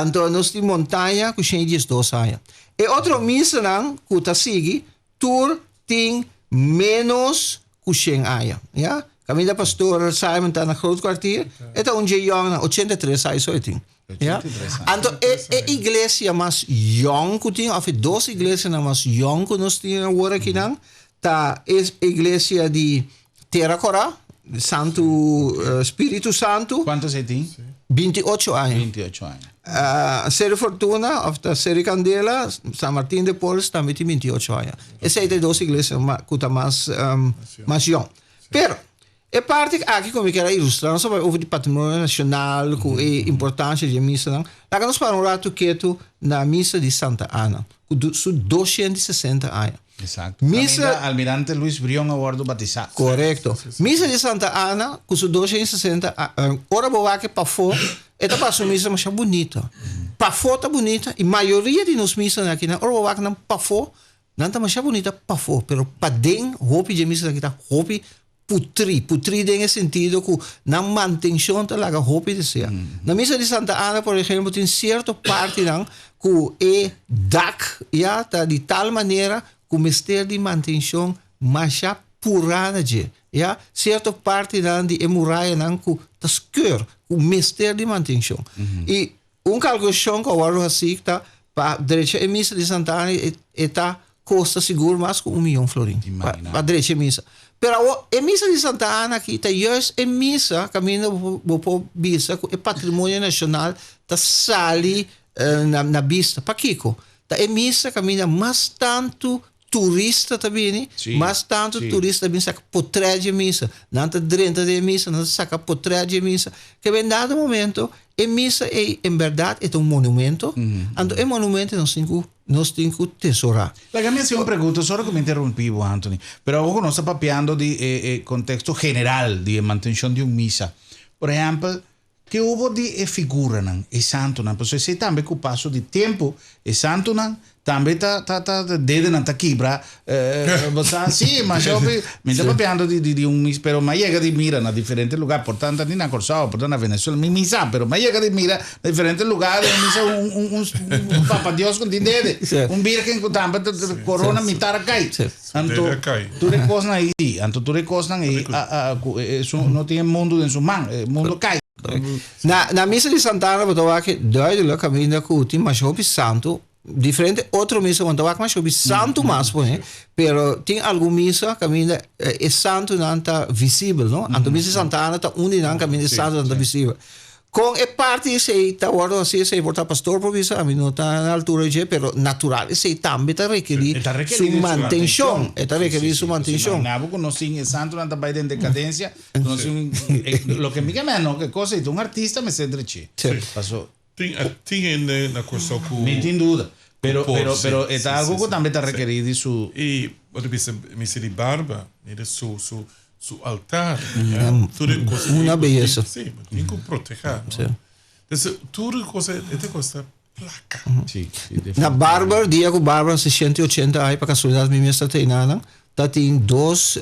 Então, nós temos montanha, que tem 12 anos. E outra missa, que está seguindo, tour tem menos que 100 anos. Ja? Caminho pastor Simon está na groot kwartier. Está jong, 83 anos só tem. Ja? Então, a igreja mais jong que tem, ou 12 igrejas mais jong que nós temos agora aqui, tá a igreja de Terracora, Santo Espírito Santo. Quantos você tem? 28 anos. 28 anos. Série Fortuna, ou da Série Candela, San Martín de Porres também tem 28 anos. Essa é a 12 igrejas que está mais jong. Pero, a parte aqui como eu quero ilustrar, não só over o patrimônio nacional, com a importância de missa, não. Lá nós para um rato quieto na missa de Santa Ana, com 260 anos. Exato. Missa Almirante Luis Brion Awardo batizado. Correcto. Missa de Santa Ana, com 260 ora boa que para fora, esta passou missa mais bonita. Para fora tá bonita, e a maioria de nós missas aqui, ora boa que não para fora, não tá mais bonita para fora, pero para dentro, roupa de missa aqui tá roupa putri em sentido que na manutenção da laga roupa de ser. Na missa de Santa Ana, por exemplo, tem certa parte que é DAC, já tá de tal maneira que o mistério de manutenção mais purana de, já certa parte de muralha que tá escuro, o mistério de manutenção. E calculação que eu acho assim tá para direita a missa de Santa Ana está custa seguro mais que 1 milhão florim. Para direita a missa. Pero a missa de Santa Ana aqui está justo a missa caminho por vista que o patrimônio nacional está sali na vista para Kiko. Tá a missa caminha mais tanto turista também, mas tanto turista também saca potreia de missa, não está dentro da missa, não saca potreia de missa, que em dado momento a missa é em verdade é um monumento, então é monumento nós temos que tesourar. La que me hacía una pregunta, solo que me interrumpí, Anthony, pero ojo, no está papeando de contexto general de mantención de un misa. Por ejemplo, que hubo de figura, e santo, pues ese también con paso de tiempo, e santo, también está desde nanta quibra, sí, mas yo me está papeando de un misa, pero me llega de mira en diferentes lugares, por tanto, ni na Corsao, por tanto, en Venezuela, mi misa, pero me llega de mira en diferentes lugares, misa un papa Dios con dinero, un virgen con también corona mitad acá. Tú recosas ahí, tú recosas ahí, no tiene mundo en su mano, el mundo cae. Na missa de Santa Ana, eu que duidelijk caminho que o time mais santo, diferente outra missa quando eu mais santo mais, pero tem alguma missa caminho é santo não está visível, não? A missa de Santa Ana está unida caminho de santo não está visível. Com a parte se está guardo assim se voltar pastor por isso a mim não está na altura de pero natural se também está requerir sua manutenção está requerir sua manutenção nabo que não sim santo não está vai em decadência não sim lo que me menos que coisa é um artista me sente che passou tem na Corsao com sem dúvida pero é algo que também está requerido isso e o de missa de barba ele su altar, una belleza. Sí, tiene que proteger. Entonces, tudo cosa, esta cosa placa. Na Bárbara, dia que Bárbara 680 aí para casualidade minha está treinando, tá tem dois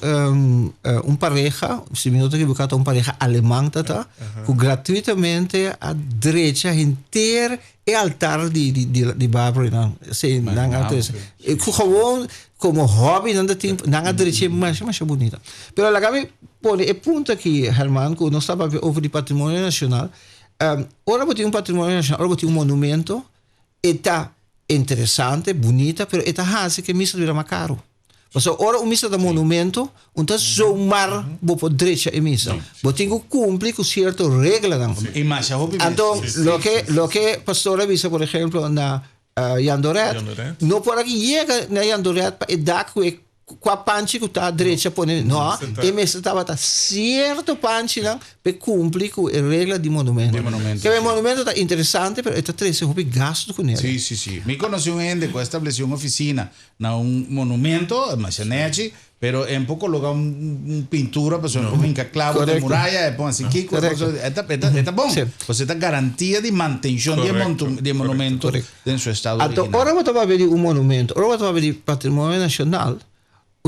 pareja, se me não estou equivocado, pareja alemã tá, que gratuitamente a direita inteira é altar de Bárbara não, sei não altar. E gewoon como hobby não tem não a direita mais bonita. Pero lá me põe o ponto aqui, Herman, que nós estava over de patrimônio nacional. Ora botar um patrimônio nacional, ora botar um monumento, está interessante, bonita, pero está hace que missa vira mais caro. Porque ora missa da monumento, então somar por direita e missa. Você tem que cumprir com certa regra. Então, lo que pastora visa, por exemplo, na Yandoret, não por aqui chega na Yandoret para dar com a panche que está à direita, não, e mesmo estava certo panche para cumprir com a regra de monumento. Que o monumento está interessante, mas está trazendo gasto com ele. Sim. Me conheci um gente que estabeleceu uma oficina na monumento, mas pero en poco lugar pintura, pues un clavo de muralla, pues así que está bom. Pues esta garantía de mantención de monumento en su estado original. Ahora vamos a ver un monumento, ahora vamos a ver patrimonio nacional.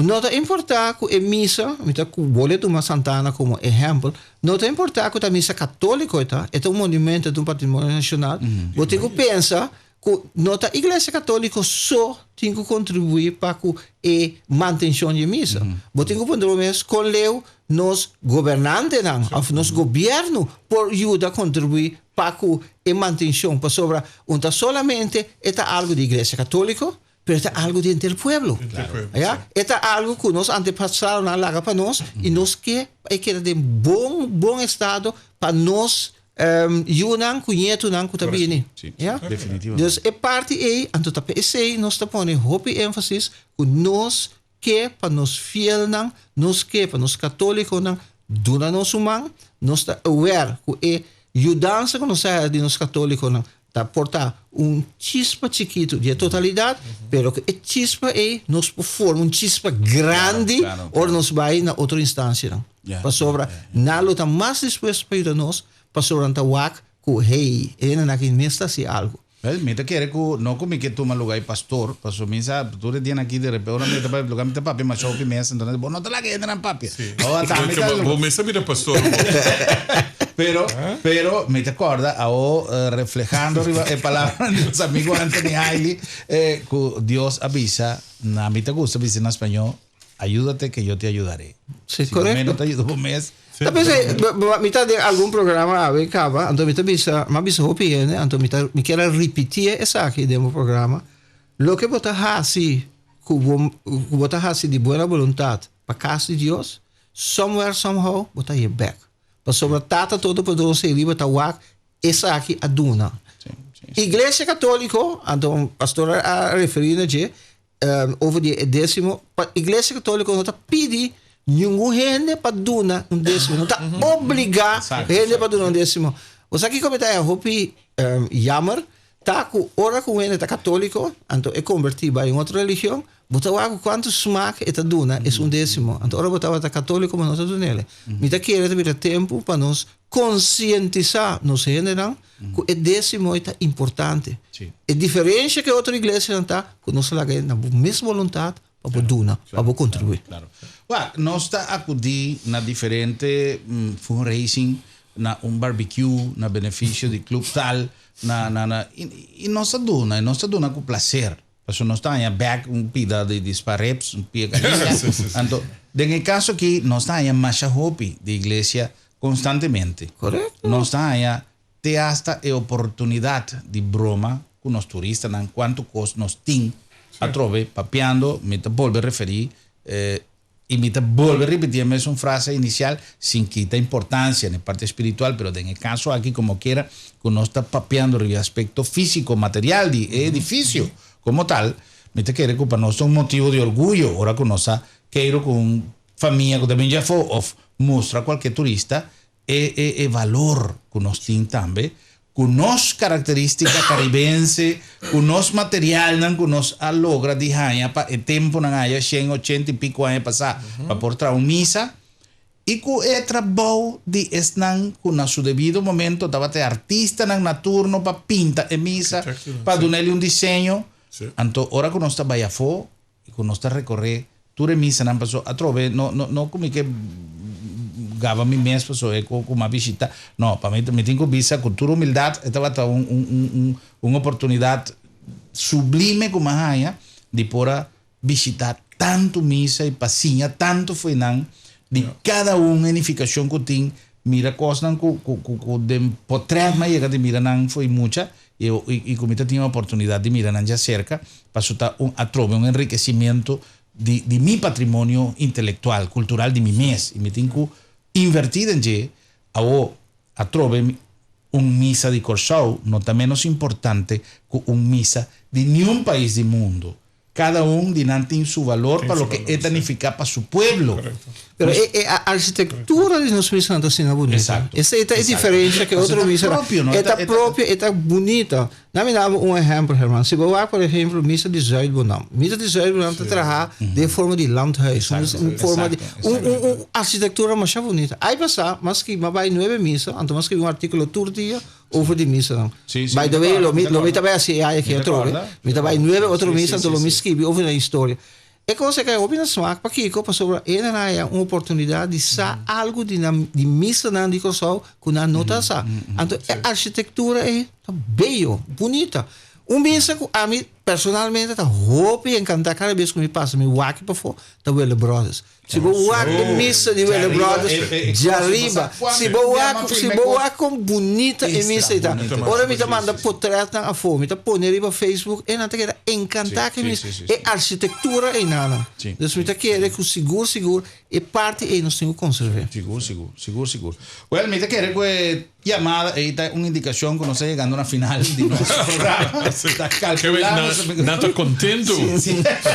No te importa que en misa, mita que boleto uma Santana como ejemplo, no te importa que a misa católica é um monumento de um patrimônio nacional. Você tem que pensar que a igreja católica só tem que contribuir para a manutenção de missa. Você tem que comprometer com Leo, nos governantes, nos governo, por ajudar a contribuir para a manutenção, para sobre, não solamente é algo da igreja católica, pero é algo dentro do pueblo. É algo que nos antepassaram na larga para nós e nós que de bom estado para nós ajudar conhecer não que está bem. Definitivamente. Dus é parte aí, então tá pensei, nós tá pondo hope ênfasis que nós que para nós fiel não, nós que para nós católicos não, dona nós humano, nós tá aware que é ajudança que nós é de nós católicos não. Tá portar chispa chiquito de totalidade, pero que chispa nos forma chispa grande, ou nos vai na outra instância. Para sobra, nada está mais disposto para nós, para sobra anta wak, que hey, naquele mês está se algo. Well, mita quer que não como que toma lugar pastor, pastor misa, tu le tiene aqui de repente, ahora mita para lugar mita papi, mas show que mês, então bom não te lá que entra na papi. Oh, tá, vou mesa mira pastor. Pero me te acorda, reflejando a palabra de los amigos Anthony Hailey, que Dios avisa, a mí te gusta, dice en español, ayúdate que yo te ayudaré. Sí, si correcto. menos te ayudo por mes. Tapi mitad de algum programa acaba, então mitad bisa hopi né, então mitad me quero repetir essa aqui demo programa. Lo que bota hasi, bota hasi de boa vontade para casa de Deus, somewhere somehow bota here back. Para sobre tata todo poder ser livre tá wak essa aqui a duna. Igreja católica, então pastor a referir de over de décimo, igreja católica não tá pedir nenhum gente para donar décimo, não está obrigado gente para donar décimo. Você aqui como está hopi jammer, tá com ora com gente católico, então é convertido em outra religião, botar algo quanto smaak é dona é décimo. Então ora botar católico mas não está donando. Me tá querendo ter tempo para nós conscientizar nos gente não, que é décimo é importante. É diferente que outra igreja não tá, que nós lá na mesma vontade para donar, para contribuir. Claro. Well, nós está acudir na diferente fundraising, na barbecue, na benefício de club tal, e nós dona com prazer. Porque nós está em back pida de dispareps, pida. Então, no caso aqui, nós está em marcha hopi de igreja constantemente. Correto. Nós está em ter hasta a oportunidade de broma com os turistas, em quanto custa nós tem a trove, papeando, me te volve a referir, y me te vuelve a repetir a esa frase inicial sin quitar importancia en la parte espiritual, pero en el caso aquí, como quiera, que no está papeando el aspecto físico, material del edificio como tal, me te quiere que para nosotros un motivo de orgullo, ahora que nos quiero con familia que también ya fue, mostra a cualquier turista, el valor que nos tiene también, con nos características caribense, con nos material que nos logra de años para el tiempo na haya 180 y pico años pasar para portar una misa y con el trabajo de esnan con su debido momento estaba de artista na turno para pintar en misa para darle un diseño entonces ahora que nos está vaya fo y que nos está recorrer tu misa nan pasó a trove no como que gava mi mês passou com uma visita não para mim me tenho visa com toda humildade estava uma oportunidade sublime como a rainha de poder visitar tanto missa e passinha tanto foi não de cada edificação que tem mira coisas não com de potread mas chega de mira não foi muita e como tinha a oportunidade de mirar já cerca passou a trobe enriquecimento de mi patrimônio intelectual cultural de mi mês e me tenho invertida en que a trove misa de Corsau no está menos importante que misa de ningún país del mundo. Cada tiene su valor para lo que significa para su pueblo. Correcto. Pero a arquitectura de nossa missa está sendo bonita. Exato. Essa é diferente que outra missa. É própria, é bonita. Na me dá exemplo, Herman. Se você, por exemplo, missa de Zuid-Bonam. Missa de Zuid-Bonam está trabalhada de forma de landhuis. Forma de arquitectura mais bonita. Aí passar, mas que vai 9 missa, então mas que artículo todo dia over de missa não. By the way, lo me também assim aí que eu trouxe. Me também 9 outra missa, então lo me escrevi over na história. E cosa que eu opino smaak para Kiko para sobre ena é uma oportunidade de sa algo de missa na de Kosovo com a nota sa. Então a arquitetura é belo, bonita. Missa que a mim personalmente tá hope encantar cada vez que me passa me waki para fora da Welle Brothers. Se vou waki missa de Welle Brothers de arriba, se vou waki com bonita e missa e tá. Ora me manda portrait na fome, tá pôr riba Facebook e não te quer encantar que missa e arquitetura e nada. Dus me te quer que seguro e parte e nós temos que conservar. Seguro. Well, me te quer que llamada e tá uma indicação que nós chegando na final de nosso programa. Está calculando. Nato contento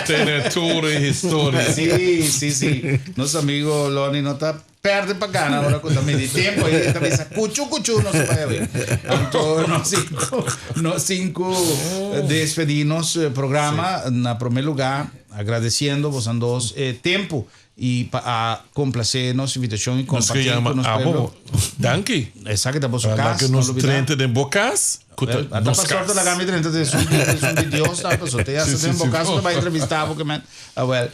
ter tour e história. Sim. Nosso amigo Loni não está perde para cá agora com também de tempo e também essa cuchu não se vai ver. Então nós cinco despedimos programa na primeiro lugar agradecendo vos andos tempo e a complacer nossa invitação e compartilhar com nós pueblo. Danke. Exacto, para vosso caso. Que nos 30 de bocas. Até passou da gama 30 de Dios, tá passou. Te já se tem bocas que vai entrevistar porque well,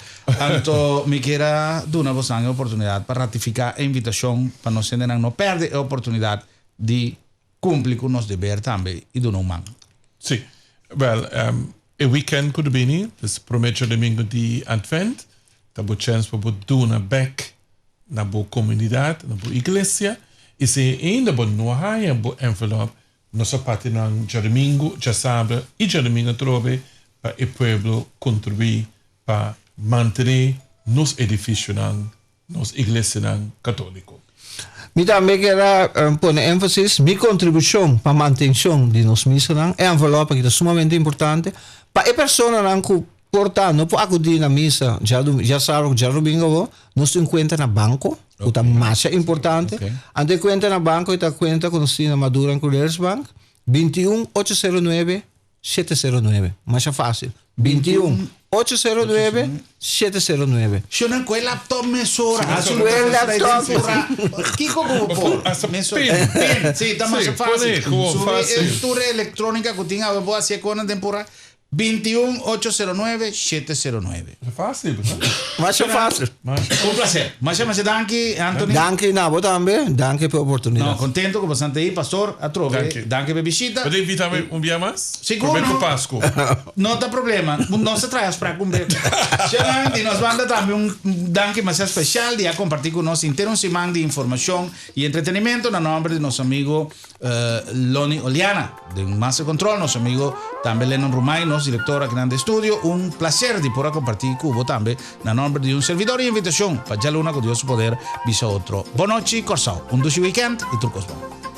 então me queira dar vos a oportunidade para ratificar a invitação para nós não perder a oportunidade de cumprir com nosso dever também e do não man. Sim. Well, a weekend could be ni, this primeiro domingo de Advent. Tá boa chance para do na back na boa comunidade, na boa igreja. E se ainda bom não há boa envelope, nossa parte na domingo, já sabe, e domingo trove para o povo contribuir para manter nos edifícios, nos igrejas católicas. Me também quero pôr ênfase minha contribuição para a manutenção de nos missas é envelope que é sumamente importante para a pessoa que portanto, por acudir na missa, já sabe que já domingo nós temos conta na banco, que é mais importante. Ante conta na banco, está conta com nós na Madura Couriers Bank, 21 809 709. Mais fácil. 21 809 709. Se não com laptop mesura, com laptop. Que como por? Mesura. Sim, tá mais fácil. Sobre eletrônica que tinha, eu vou fazer com a temporada 21 809 709. É fácil, mais fácil. Um prazer. Mas danke, Anthony. Danke, Nabo também. Danke pela oportunidade. No, contento com você aí, pastor. A trove. Danke pela visita. Pode invitar-me dia mais? Seguro. Para Páscoa. Não tem problema. Não se traz para comer. E nós vamos também danke mais especial de compartilhar com nós inteiro semana de informação e entretenimento no nome de nosso amigo Loni Oliana, de Master Control, nosso amigo também Lennon Rumay, nosso diretor aqui no estúdio. Um prazer de poder compartilhar com você também no nome de um servidor e invitação para já luna com Deus poder visa outro. Boa noite, Corsão. Um doce weekend e trucos bom.